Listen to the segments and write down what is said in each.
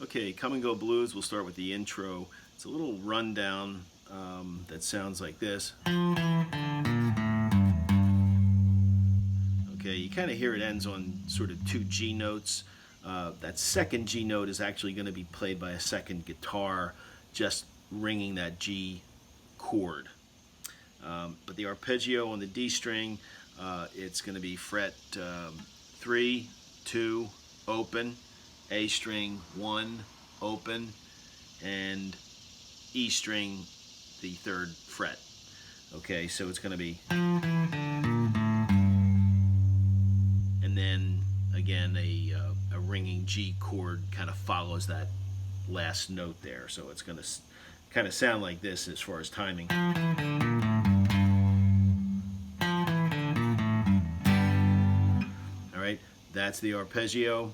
Okay, Come and Go Blues, we'll start with the intro. It's a little rundown that sounds like this. Okay, you kind of hear it ends on sort of two G notes. That second G note is actually going to be played by a second guitar, just ringing that G chord. But the arpeggio on the D string, it's going to be fret 3, 2, open, A string 1, open, and E string the 3rd fret. Okay, so it's going to be, and then again a ringing G chord kind of follows that last note there. So it's going to kind of sound like this as far as timing. All right, that's the arpeggio.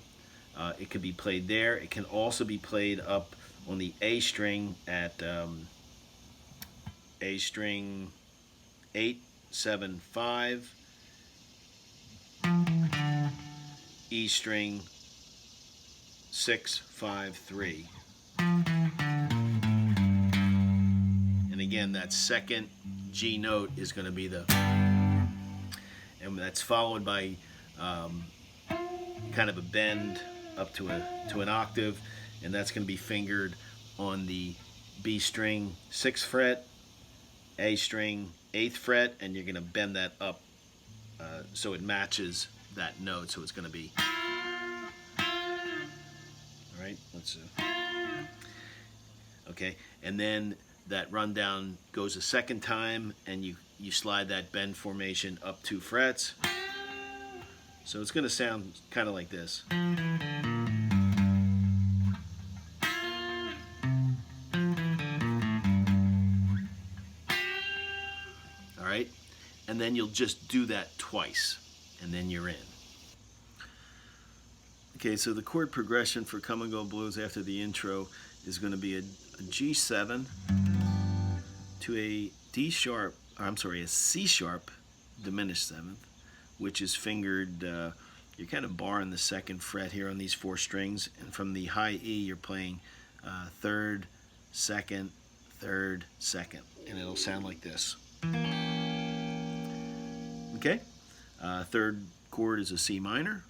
It can be played there. It can also be played up on the A string at A string 8, 7, 5, E string 6, 5, 3. And again, that second G note is going to be the, and that's followed by kind of a bend up to an octave, and that's going to be fingered on the B string 6th fret, A string 8th fret, and you're going to bend that up so it matches that note. So it's going to be, all right, let's okay, and then that rundown goes a second time, and you slide that bend formation up 2 frets. So it's going to sound kind of like this. All right, and then you'll just do that twice, and then you're in. Okay, so the chord progression for Come and Go Blues after the intro is going to be a G7 to a a C sharp diminished 7th, which is fingered, you're kind of barring the 2nd fret here on these 4 strings, and from the high E you're playing 3rd, 2nd, 3rd, 2nd, and it'll sound like this. Okay, 3rd chord is a C minor,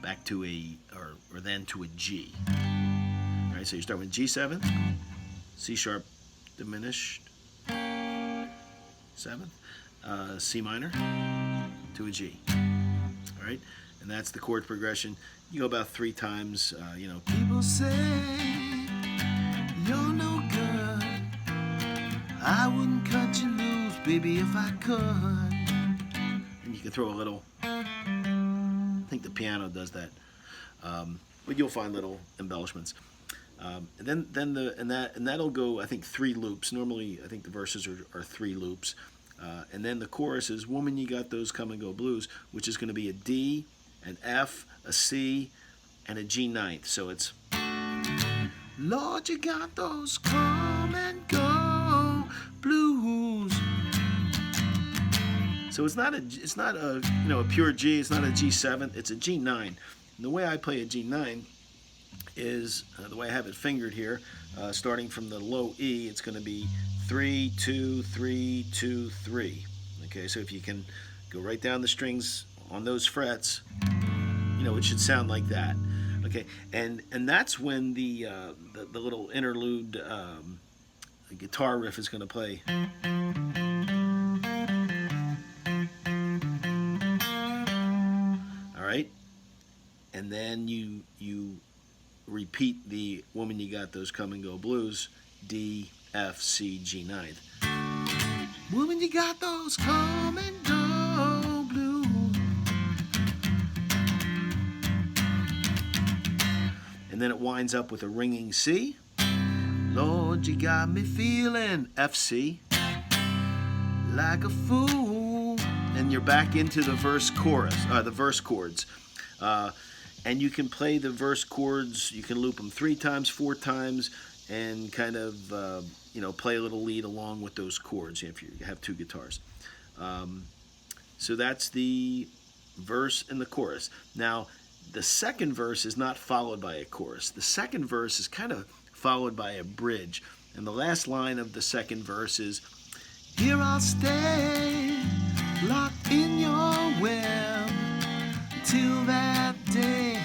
back to a, or then to a G. All right, so you start with G7, C sharp diminished 7th, C minor to a G. All right, and that's the chord progression. You go about 3 times. People say you're no good. I wouldn't cut you loose, baby, if I could. And you can throw a little. I think the piano does that, but you'll find little embellishments. And that'll go, I think, 3 loops. Normally, I think the verses are 3 loops. And then the chorus is Woman, You Got Those Come and Go Blues, which is going to be a D, an F, a C, and a G ninth. So it's Lord, you got those come and go blues. So it's not a a pure G. It's not a G7. It's a G9. And the way I play a G9 is the way I have it fingered here, starting from the low E. It's going to be 3, 2, 3, 2, 3. Okay, so if you can go right down the strings on those frets, it should sound like that. Okay, and that's when the little interlude guitar riff is going to play. All right, and then you repeat the Woman, You Got Those Come and Go Blues, D, F, C, G ninth. Woman, you got those come and go blues. And then it winds up with a ringing C. Lord, you got me feeling F, C, like a fool. And you're back into the verse chorus, the verse chords. And you can play the verse chords, you can loop them 3 times, 4 times, and kind of, play a little lead along with those chords if you have 2 guitars. So that's the verse and the chorus. Now, the second verse is not followed by a chorus. The second verse is kind of followed by a bridge. And the last line of the second verse is, here I'll stay, locked in your web, till that day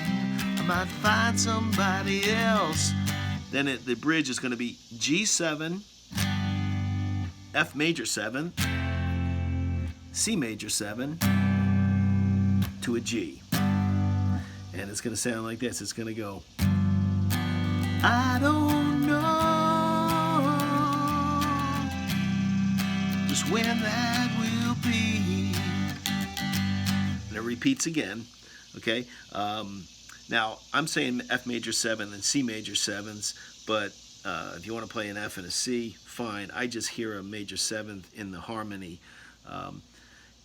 I might find somebody else. Then the bridge is going to be G7, F major 7, C major 7, to a G. And it's going to sound like this. It's going to go, I don't know just when that will be. And it repeats again, okay? Now, I'm saying F major 7 and C major 7s, but if you want to play an F and a C, fine. I just hear a major 7th in the harmony.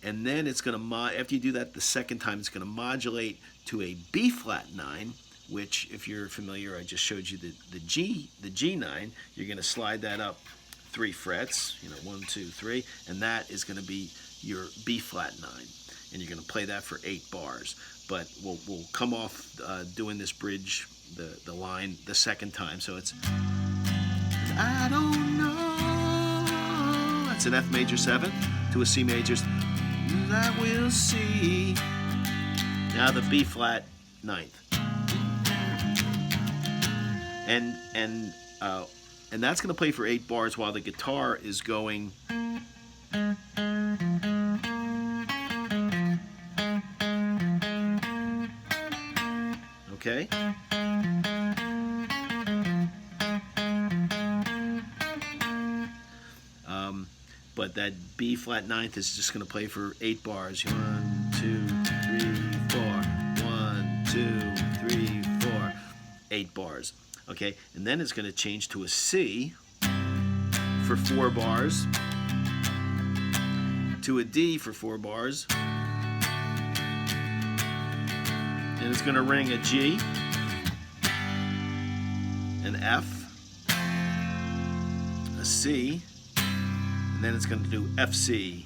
And then it's going to, after you do that the second time, it's going to modulate to a B flat 9, which, if you're familiar, I just showed you the G9. You're going to slide that up 3 frets, 1, 2, 3, and that is going to be your B flat 9. And you're going to play that for 8 bars. But we'll come off doing this bridge, the line, the second time. So it's, I don't know. That's an F major 7 to a C major. I will see. Now the B flat 9th. And that's going to play for 8 bars while the guitar is going. Okay. But that B flat 9th is just going to play for 8 bars. 1, 2, 3, 4. 1, 2, 3, 4. 8 bars. Okay, and then it's going to change to a C for 4 bars, to a D for 4 bars, and it's going to ring a G, an F, a C, and then it's going to do FC.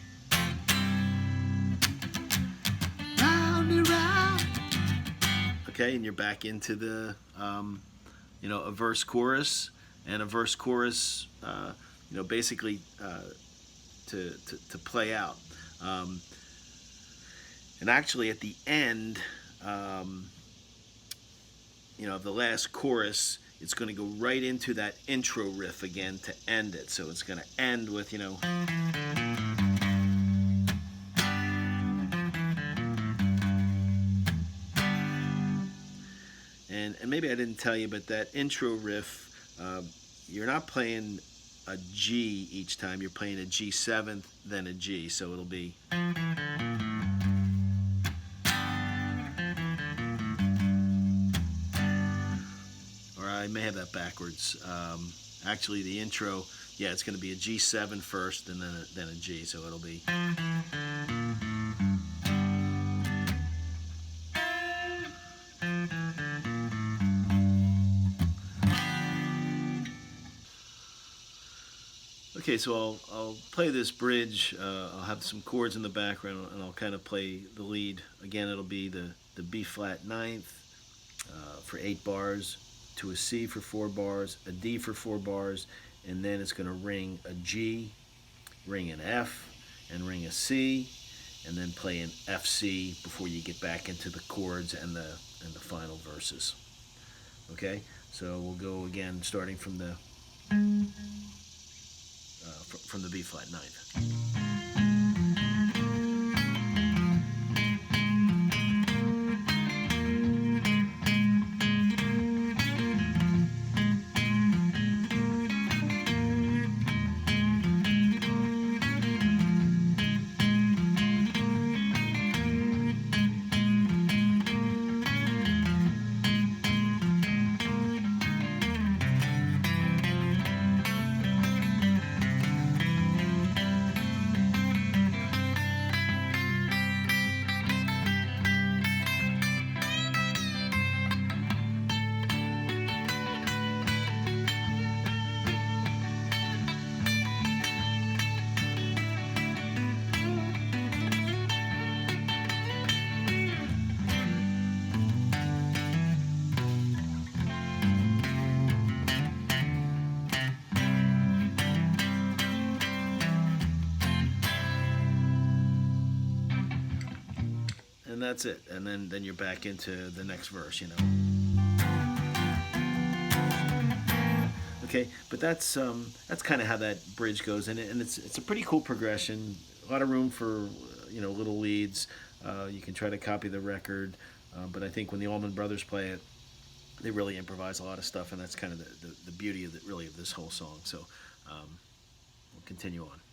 Round and round. Okay, and you're back into the a verse chorus, and a verse chorus basically to play out, and actually at the end of the last chorus, it's going to go right into that intro riff again to end it. So it's going to end with And maybe I didn't tell you, but that intro riff, you're not playing a G each time. You're playing a G7th, then a G. So it'll be. Or I may have that backwards. Actually, the intro, it's going to be a G7 first, and then a G. So it'll be. Okay, so I'll play this bridge. I'll have some chords in the background, and I'll kind of play the lead. Again, it'll be the B flat 9th for 8 bars, to a C for 4 bars, a D for 4 bars, and then it's going to ring a G, ring an F, and ring a C, and then play an FC before you get back into the chords and the final verses. Okay, so we'll go again, starting from the B flat 9th. and that's it. And then you're back into the next verse, you know. Okay, but that's kind of how that bridge goes, and it's a pretty cool progression. A lot of room for little leads. You can try to copy the record, but I think when the Allman Brothers play it, they really improvise a lot of stuff, and that's kind of the beauty of really of this whole song. So we'll continue on.